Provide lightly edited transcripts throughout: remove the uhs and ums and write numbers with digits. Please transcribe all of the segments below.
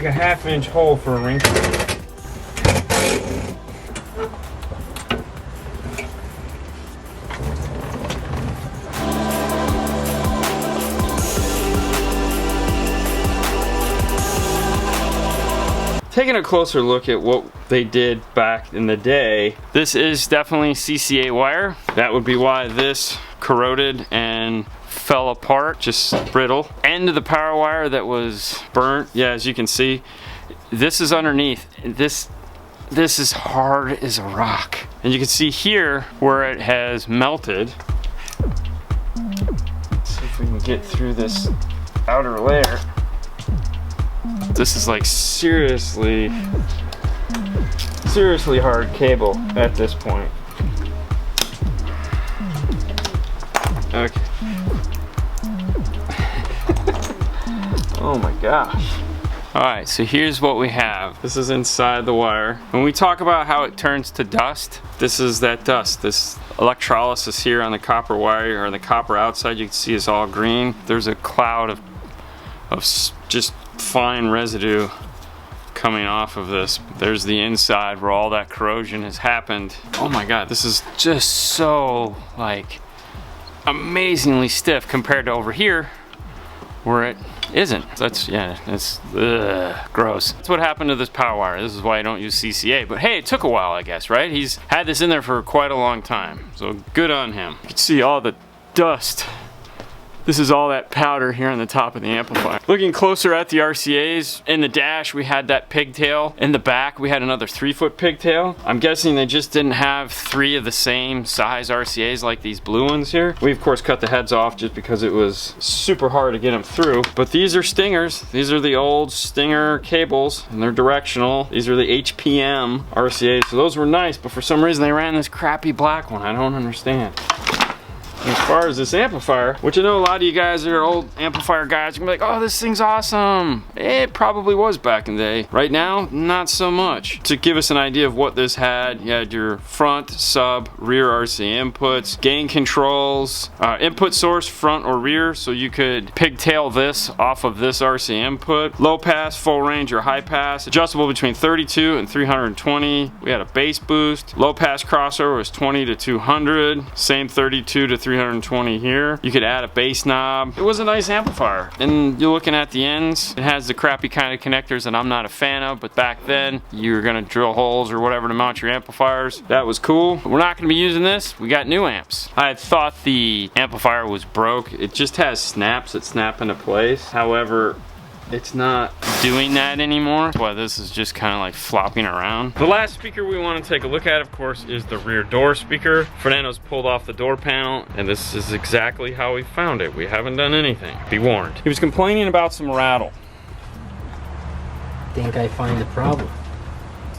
like a 1/2-inch hole for a ring cage. Taking a closer look at what they did back in the day, this is definitely CCA wire. That would be why this corroded and fell apart, just brittle. End of the power wire that was burnt, yeah, as you can see, this is underneath. This is hard as a rock. And you can see here where it has melted. Let's see if we can get through this outer layer. This is like seriously hard cable at this point. Okay. Oh my gosh. Alright, so here's what we have. This is inside the wire. When we talk about how it turns to dust, this is that dust. This electrolysis here on the copper wire, or the copper outside, you can see is all green. There's a cloud of just fine residue coming off of this. There's the inside where all that corrosion has happened. Oh my god, this is just so like amazingly stiff compared to over here where it isn't. That's, yeah, it's gross. That's what happened to this power wire. This is why I don't use CCA. But hey, it took a while, I guess, right? He's had this in there for quite a long time, so good on him. You can see all the dust. This is all that powder here on the top of the amplifier. Looking closer at the RCAs, in the dash we had that pigtail. In the back we had another 3-foot pigtail. I'm guessing they just didn't have 3 of the same size RCAs like these blue ones here. We of course cut the heads off just because it was super hard to get them through. But these are stingers. These are the old stinger cables and they're directional. These are the HPM RCAs. So those were nice, but for some reason they ran this crappy black one. I don't understand. As far as this amplifier, which I know a lot of you guys are old amplifier guys, you're gonna be like, oh, this thing's awesome. It probably was back in the day. Right now, not so much. To give us an idea of what this had, you had your front, sub, rear RCA inputs, gain controls, input source, front or rear, so you could pigtail this off of this RCA input. Low pass, full range or high pass, adjustable between 32 and 320. We had a bass boost. Low pass crossover was 20 to 200. Same 32 to 320 here. You could add a bass knob. It was a nice amplifier. And you're looking at the ends, it has the crappy kind of connectors that I'm not a fan of, but back then you were gonna drill holes or whatever to mount your amplifiers. That was cool. But we're not gonna be using this. We got new amps. I had thought the amplifier was broke. It just has snaps that snap into place. However, it's not doing that anymore. That's why this is just kind of like flopping around. The last speaker we want to take a look at, of course, is the rear door speaker. Fernando's pulled off the door panel, and this is exactly how we found it. We haven't done anything. Be warned. He was complaining about some rattle. I think I find the problem.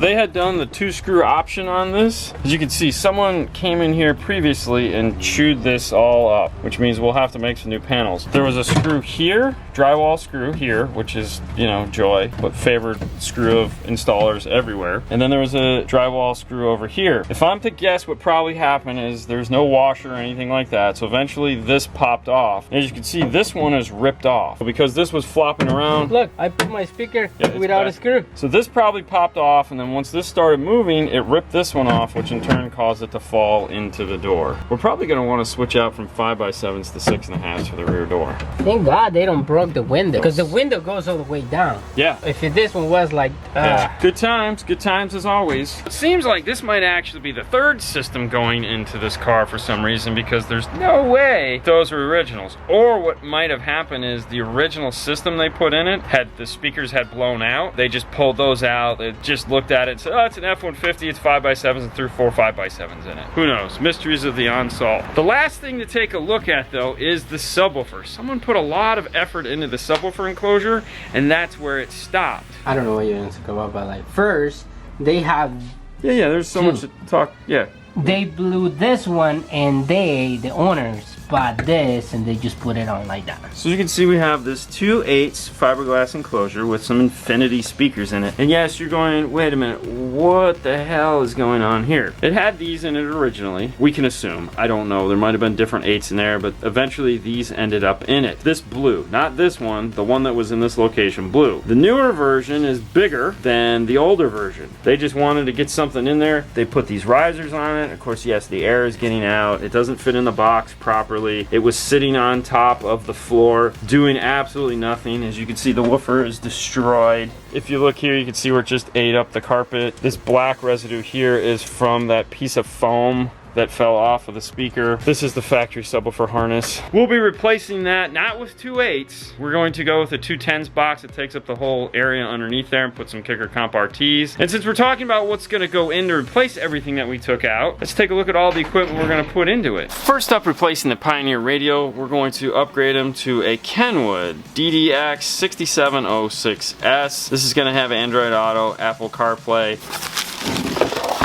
They had done the 2-screw option on this. As you can see, someone came in here previously and chewed this all up, which means we'll have to make some new panels. There was a screw here, drywall screw here, which is, you know, joy, but favored screw of installers everywhere. And then there was a drywall screw over here. If I'm to guess, what probably happened is there's no washer or anything like that, so eventually this popped off. As you can see, this one is ripped off. Because this was flopping around. Look, I put my speaker without a screw. So this probably popped off, and then once this started moving, it ripped this one off, which in turn caused it to fall into the door. We're probably going to want to switch out from 5x7s to 6.5s for the rear door. Thank God they don't broke the window, because the window goes all the way down. Yeah. If this one was like, yeah. Good times as always. It seems like this might actually be the 3rd system going into this car for some reason, because there's no way those are originals. Or what might have happened is the original system they put in it had the speakers had blown out. They just pulled those out. They just looked at it and said, oh, it's an F150, it's 5x7s, and threw 4 5x7s in it. Who knows? Mysteries of the unsolved. The last thing to take a look at, though, is the subwoofer. Someone put a lot of effort into the subwoofer enclosure, and that's where it stopped. I don't know what you're going to talk about, but like, first, they have... Yeah, there's so much to talk, yeah. They blew this one, and the owners, bought this and they just put it on like that. So you can see we have this 2/8 fiberglass enclosure with some infinity speakers in it. And yes, you're going, wait a minute, what the hell is going on here? It had these in it originally. We can assume. I don't know. There might have been different 8s in there, but eventually these ended up in it. This blue, not this one, the one that was in this location, blue. The newer version is bigger than the older version. They just wanted to get something in there. They put these risers on it. Of course, yes, the air is getting out. It doesn't fit in the box properly. It was sitting on top of the floor, doing absolutely nothing. As you can see, the woofer is destroyed. If you look here, you can see where it just ate up the carpet. This black residue here is from that piece of foam that fell off of the speaker. This is the factory subwoofer harness. We'll be replacing that, not with 2/8s. We're going to go with a 210s box that takes up the whole area underneath there and put some kicker comp RTs. And since we're talking about what's gonna go in to replace everything that we took out, let's take a look at all the equipment we're gonna put into it. First up, replacing the Pioneer radio, we're going to upgrade them to a Kenwood DDX 6706S. This is gonna have Android Auto, Apple CarPlay.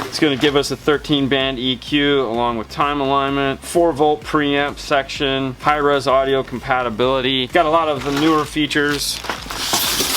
It's going to give us a 13-band EQ along with time alignment, 4-volt preamp section, high-res audio compatibility. Got a lot of the newer features.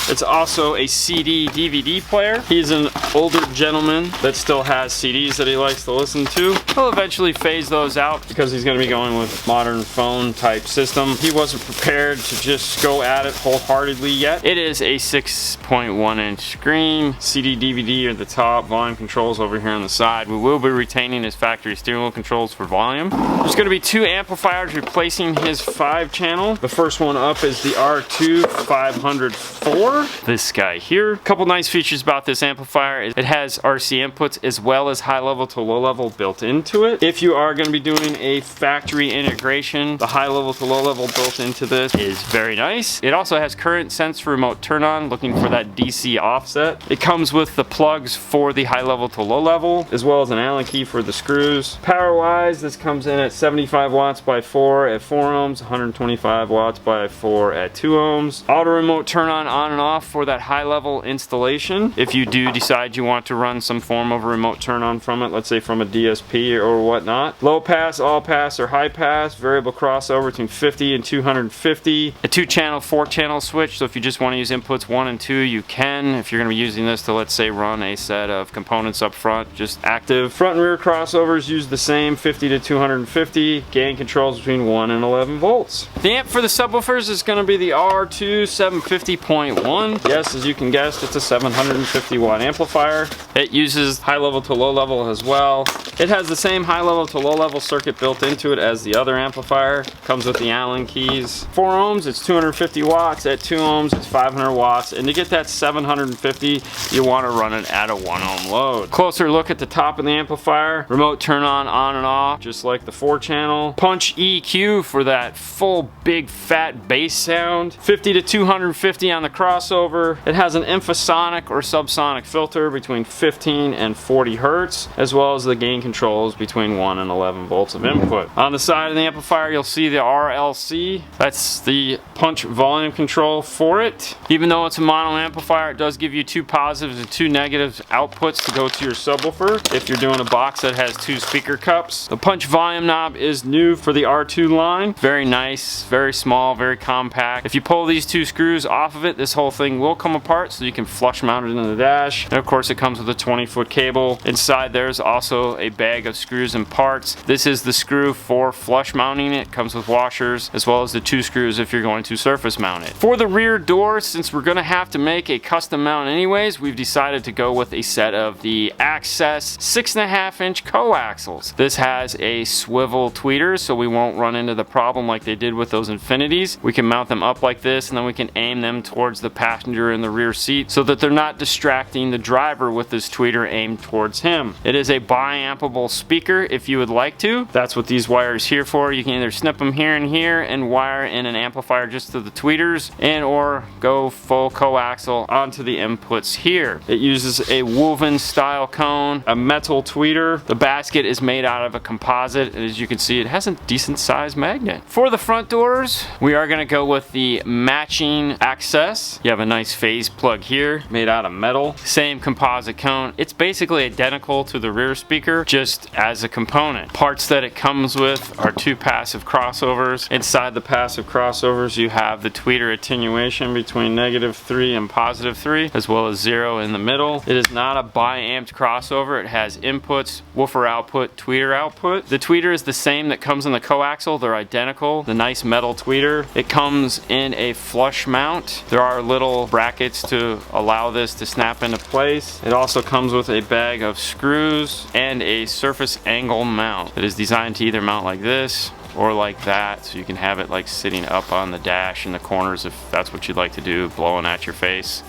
It's also a CD DVD player. He's an older gentleman that still has CDs that he likes to listen to. He'll eventually phase those out because he's going to be going with modern phone type system. He wasn't prepared to just go at it wholeheartedly yet. It is a 6.1-inch screen. CD DVD are the top, volume controls over here on the side. We will be retaining his factory steering wheel controls for volume. There's going to be 2 amplifiers replacing his 5-channel. The first one up is the R2 504. This guy here. A couple nice features about this amplifier. It has RC inputs as well as high level to low level built into it. If you are going to be doing a factory integration, the high level to low level built into this is very nice. It also has current sense for remote turn on, looking for that DC offset. It comes with the plugs for the high level to low level, as well as an Allen key for the screws. Power wise, this comes in at 75 watts by 4 at 4 ohms, 125 watts by 4 at 2 ohms. Auto remote turn on and off for that high level installation. If you do decide you want to run some form of a remote turn on from it, let's say from a DSP or whatnot. Low pass, all pass, or high pass, variable crossover between 50 and 250. A 2-channel, 4-channel switch, so if you just want to use inputs 1 and 2, you can. If you're going to be using this to, let's say, run a set of components up front, just active. Front and rear crossovers use the same, 50 to 250. Gain controls between 1 and 11 volts. The amp for the subwoofers is going to be the R2 750.1. Yes, as you can guess, it's a 750 watt amplifier. It uses high level to low level as well. It has the same high level to low level circuit built into it as the other amplifier. Comes with the Allen keys. 4 ohms, it's 250 watts. At 2 ohms, it's 500 watts. And to get that 750, you want to run it at a 1 ohm load. Closer look at the top of the amplifier. Remote turn on and off, just like the 4-channel. Punch EQ for that full, big, fat bass sound. 50 to 250 on the crossover. It has an infrasonic or subsonic filter between 15 and 40 hertz, as well as the gain controls between 1 and 11 volts of input. On the side of the amplifier, you'll see the RLC. That's the punch volume control for it. Even though it's a mono amplifier, it does give you 2 positives and 2 negatives outputs to go to your subwoofer if you're doing a box that has 2 speaker cups. The punch volume knob is new for the R2 line. Very nice, very small, very compact. If you pull these 2 screws off of it, this whole thing will come apart, so you can flush mount it into the dash. And of course, it comes with a 20-foot cable. Inside there's also a bag of screws and parts. This is the screw for flush mounting it. Comes with washers, as well as the 2 screws if you're going to surface mount it. For the rear door, since we're going to have to make a custom mount anyways, we've decided to go with a set of the Access 6.5-inch coaxials. This has a swivel tweeter, so we won't run into the problem like they did with those Infinities. We can mount them up like this, and then we can aim them towards the passenger in the rear seat so that they're not distracting the driver with this tweeter aimed towards him. It is a bi-ampable speaker if you would like to. That's what these wires here for. You can either snip them here and wire in an amplifier just to the tweeters, and or go full coaxial onto the inputs here. It uses a woven style cone, a metal tweeter. The basket is made out of a composite, and as you can see, it has a decent sized magnet. For the front doors, we are going to go with the matching Access. You have a nice phase plug here made out of metal. Same composite cone. It's basically identical to the rear speaker, just as a component. Parts that it comes with are 2 passive crossovers. Inside the passive crossovers you have the tweeter attenuation between -3 and +3, as well as 0 in the middle. It is not a bi-amped crossover. It has inputs, woofer output, tweeter output. The tweeter is the same that comes in the coaxial. They're identical. The nice metal tweeter. It comes in a flush mount. There are little brackets to allow this to snap into place. It also comes with a bag of screws and a surface angle mount. It is designed to either mount like this or like that, so you can have it like sitting up on the dash in the corners if that's what you'd like to do, blowing at your face.